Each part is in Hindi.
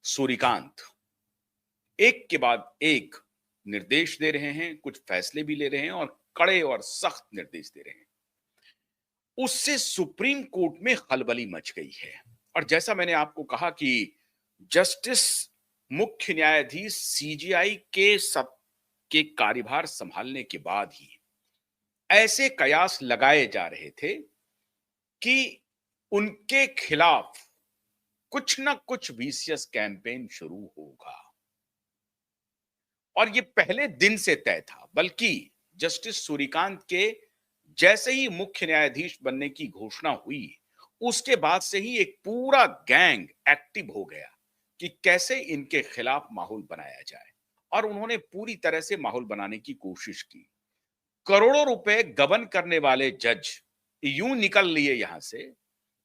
सूर्यकांत एक के बाद एक निर्देश दे रहे हैं, कुछ फैसले भी ले रहे हैं और कड़े और सख्त निर्देश दे रहे हैं। उससे सुप्रीम कोर्ट में खलबली मच गई है। और जैसा मैंने आपको कहा कि जस्टिस मुख्य न्यायाधीश सीजेआई के सब के कार्यभार संभालने के बाद ही ऐसे कयास लगाए जा रहे थे कि उनके खिलाफ कुछ ना कुछ विशियस कैंपेन शुरू होगा। और ये पहले दिन से तय था, बल्कि जस्टिस सूर्यकांत के जैसे ही मुख्य न्यायाधीश बनने की घोषणा हुई, उसके बाद से ही एक पूरा गैंग एक्टिव हो गया कि कैसे इनके खिलाफ माहौल बनाया जाए। और उन्होंने पूरी तरह से माहौल बनाने की कोशिश की। करोड़ों रुपए गबन करने वाले जज यूं निकल लिए यहां से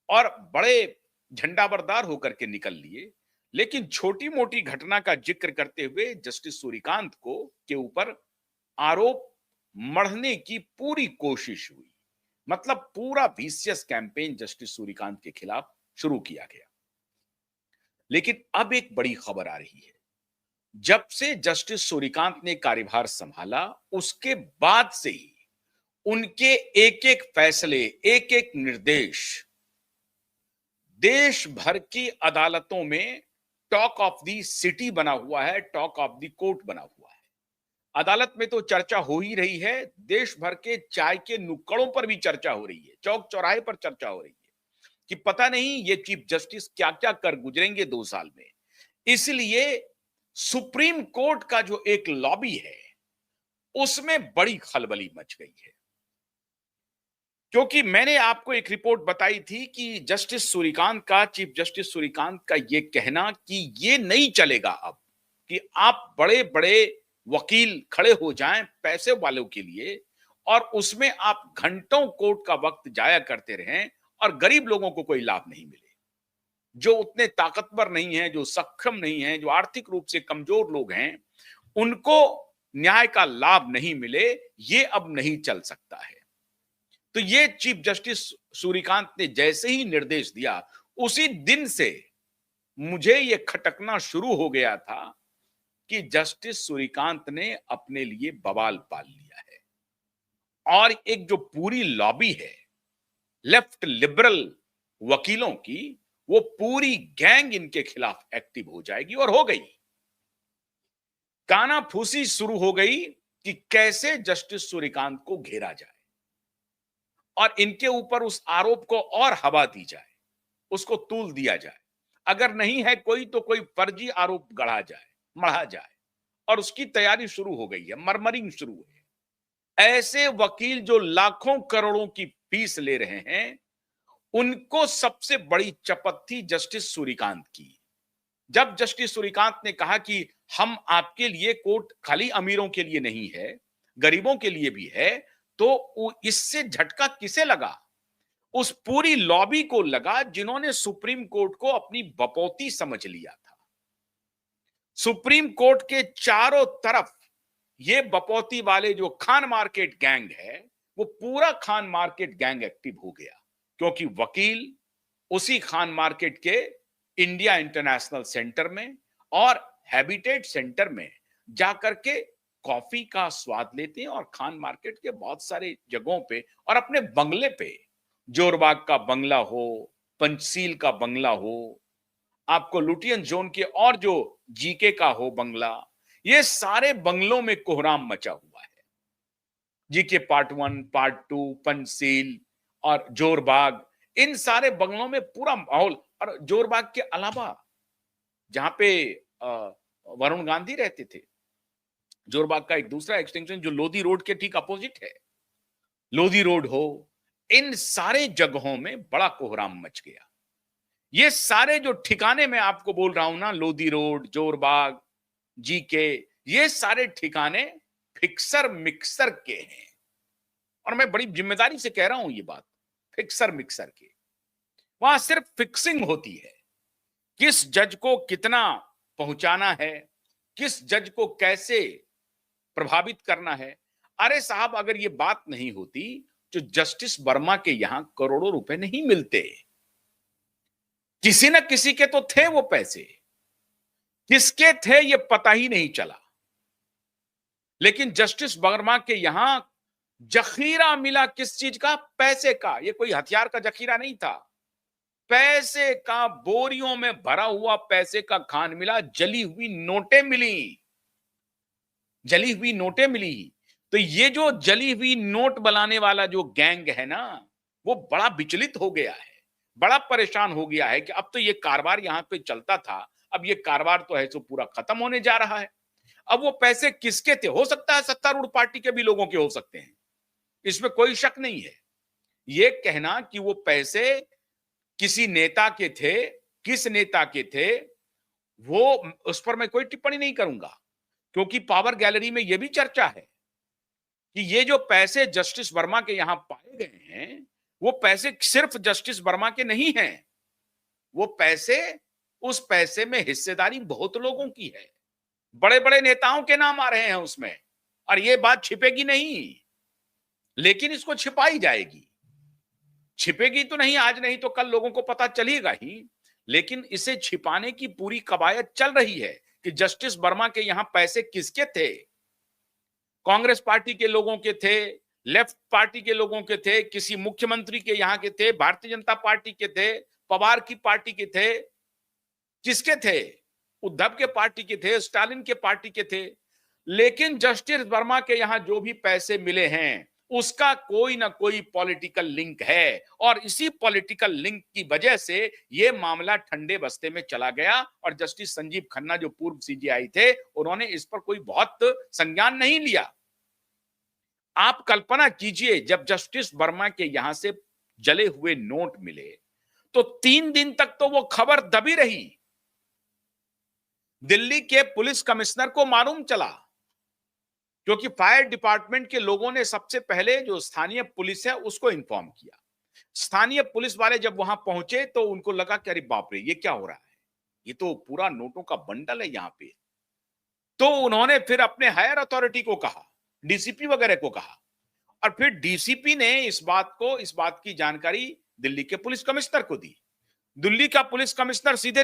और बड़े झंडाबरदार होकर के निकल लिए। लेकिन छोटी मोटी घटना का जिक्र करते हुए जस्टिस सूर्यकांत को के ऊपर आरोप मढ़ने की पूरी कोशिश हुई। मतलब पूरा विशियस कैंपेन जस्टिस सूर्यकांत के खिलाफ शुरू किया गया। लेकिन अब एक बड़ी खबर आ रही है। जब से जस्टिस सूर्यकांत ने कार्यभार संभाला, उसके बाद से ही उनके एक एक फैसले, एक एक निर्देश देश भर की अदालतों में टॉक ऑफ दी सिटी बना हुआ है, टॉक ऑफ दी कोर्ट बना हुआ है। अदालत में तो चर्चा हो ही रही है, देश भर के चाय के नुक्कड़ों पर भी चर्चा हो रही है, चौक चौराहे पर चर्चा हो रही है कि पता नहीं ये चीफ जस्टिस क्या क्या कर गुजरेंगे 2 साल में। इसलिए सुप्रीम कोर्ट का जो एक लॉबी है, उसमें बड़ी खलबली मच गई है। क्योंकि मैंने आपको एक रिपोर्ट बताई थी कि चीफ जस्टिस सूर्यकांत का ये कहना कि ये नहीं चलेगा अब कि आप बड़े बड़े वकील खड़े हो जाएं पैसे वालों के लिए और उसमें आप घंटों कोर्ट का वक्त जाया करते रहें और गरीब लोगों को कोई लाभ नहीं मिले। जो उतने ताकतवर नहीं है, जो सक्षम नहीं है, जो आर्थिक रूप से कमजोर लोग हैं, उनको न्याय का लाभ नहीं मिले, ये अब नहीं चल सकता है। तो ये चीफ जस्टिस सूर्यकांत ने जैसे ही निर्देश दिया, उसी दिन से मुझे ये खटकना शुरू हो गया था कि जस्टिस सूर्यकांत ने अपने लिए बवाल पाल लिया है। और एक जो पूरी लॉबी है लेफ्ट लिबरल वकीलों की, वो पूरी गैंग इनके खिलाफ एक्टिव हो जाएगी और हो गई। कानाफूसी शुरू हो गई कि कैसे जस्टिस सूर्यकांत को घेरा जाए और इनके ऊपर उस आरोप को और हवा दी जाए, उसको तूल दिया जाए। अगर नहीं है कोई तो कोई फर्जी आरोप गढ़ा जाए, मढ़ा जाए। और उसकी तैयारी शुरू हो गई है, मरमरिंग शुरू है। ऐसे वकील जो लाखों करोड़ों की फीस ले रहे हैं, उनको सबसे बड़ी चपत थी जस्टिस सूर्यकांत की। जब जस्टिस सूर्यकांत ने कहा कि हम आपके लिए कोर्ट खाली अमीरों के लिए नहीं है, गरीबों के लिए भी है, तो इससे झटका किसे लगा? उस पूरी लॉबी को लगा जिन्होंने सुप्रीम कोर्ट को अपनी बपौती समझ लिया था। सुप्रीम कोर्ट के चारों तरफ ये बपौती वाले जो खान मार्केट गैंग है, वो पूरा खान मार्केट गैंग एक्टिव हो गया। क्योंकि वकील उसी खान मार्केट के इंडिया इंटरनेशनल सेंटर में और हैबिटेट सेंटर में जाकर के कॉफी का स्वाद लेते हैं और खान मार्केट के बहुत सारे जगहों पे और अपने बंगले पे, जोरबाग का बंगला हो, पंचशील का बंगला हो, आपको लुटियन जोन के और जो जीके का हो बंगला, ये सारे बंगलों में कोहराम मचा हुआ है। जीके पार्ट 1, पार्ट 2, पंचशील और जोरबाग, इन सारे बंगलों में पूरा माहौल। और जोरबाग के अलावा जहां पे वरुण गांधी रहते थे, जोरबाग का एक दूसरा एक्सटेंशन जो लोधी रोड के ठीक अपोजिट है, लोधी रोड हो, इन सारे जगहों में बड़ा कोहराम मच गया। ये सारे जो ठिकाने मैं आपको बोल रहा हूं ना, लोधी रोड, जोरबाग, जीके, ये सारे ठिकाने फिक्सर मिक्सर के हैं। और मैं बड़ी जिम्मेदारी से कह रहा हूं ये बात, फिक्सर मिक्सर के। वहां सिर्फ फिक्सिंग होती है, किस जज को कितना पहुंचाना है, किस जज को कैसे प्रभावित करना है। अरे साहब, अगर ये बात नहीं होती तो जस्टिस वर्मा के यहां करोड़ों रुपए नहीं मिलते। किसी न किसी के तो थे वो पैसे। किसके थे ये पता ही नहीं चला। लेकिन जस्टिस वर्मा के यहां जखीरा मिला, किस चीज का? पैसे का। ये कोई हथियार का जखीरा नहीं था, पैसे का, बोरियों में भरा हुआ पैसे का खान मिला, जली हुई नोटें मिली, जली हुई नोटें मिली। तो ये जो जली हुई नोट बनाने वाला जो गैंग है ना, वो बड़ा विचलित हो गया है, बड़ा परेशान हो गया है कि अब तो ये कारोबार यहां पे चलता था, अब ये कारोबार तो है सो पूरा खत्म होने जा रहा है। अब वो पैसे किसके थे? हो सकता है सत्तारूढ़ पार्टी के भी लोगों के हो सकते हैं, इसमें कोई शक नहीं है। ये कहना कि वो पैसे किसी नेता के थे, किस नेता के थे, वो उस पर मैं कोई टिप्पणी नहीं करूंगा, क्योंकि पावर गैलरी में यह भी चर्चा है कि ये जो पैसे जस्टिस वर्मा के यहां पाए गए हैं, वो पैसे सिर्फ जस्टिस वर्मा के नहीं हैं, वो पैसे, उस पैसे में हिस्सेदारी बहुत लोगों की है, बड़े बड़े नेताओं के नाम आ रहे हैं उसमें, और ये बात छिपेगी नहीं, लेकिन इसको छिपाई जाएगी। छिपेगी तो नहीं, आज नहीं तो कल लोगों को पता चलेगा ही, लेकिन इसे छिपाने की पूरी कवायद चल रही है कि जस्टिस वर्मा के यहां पैसे किसके थे। कांग्रेस पार्टी के लोगों के थे, लेफ्ट पार्टी के लोगों के थे, किसी मुख्यमंत्री के यहां के थे, भारतीय जनता पार्टी के थे, पवार की पार्टी के थे, किसके थे? उद्धव के पार्टी के थे, स्टालिन के पार्टी के थे। लेकिन जस्टिस वर्मा के यहां जो भी पैसे मिले हैं, उसका कोई ना कोई पॉलिटिकल लिंक है, और इसी पॉलिटिकल लिंक की वजह से यह मामला ठंडे बस्ते में चला गया, और जस्टिस संजीव खन्ना जो पूर्व सीजेआई थे, उन्होंने इस पर कोई बहुत संज्ञान नहीं लिया। आप कल्पना कीजिए, जब जस्टिस वर्मा के यहां से जले हुए नोट मिले, तो 3 दिन तक तो वो खबर दबी रही। दिल्ली के पुलिस कमिश्नर को मालूम चला, क्योंकि फायर डिपार्टमेंट के लोगों ने सबसे पहले जो स्थानीय पुलिस है उसको इन्फॉर्म किया। स्थानीय पुलिस वाले जब वहां पहुंचे तो उनको लगा कि अरे बाप रे, ये क्या हो रहा है, ये तो पूरा नोटों का बंडल है यहां पे। तो उन्होंने फिर अपने हायर अथॉरिटी को कहा, डीसीपी वगैरह को कहा, और फिर डीसीपी ने इस बात की जानकारी दिल्ली के पुलिस कमिश्नर को दी। दिल्ली का पुलिस कमिश्नर सीधे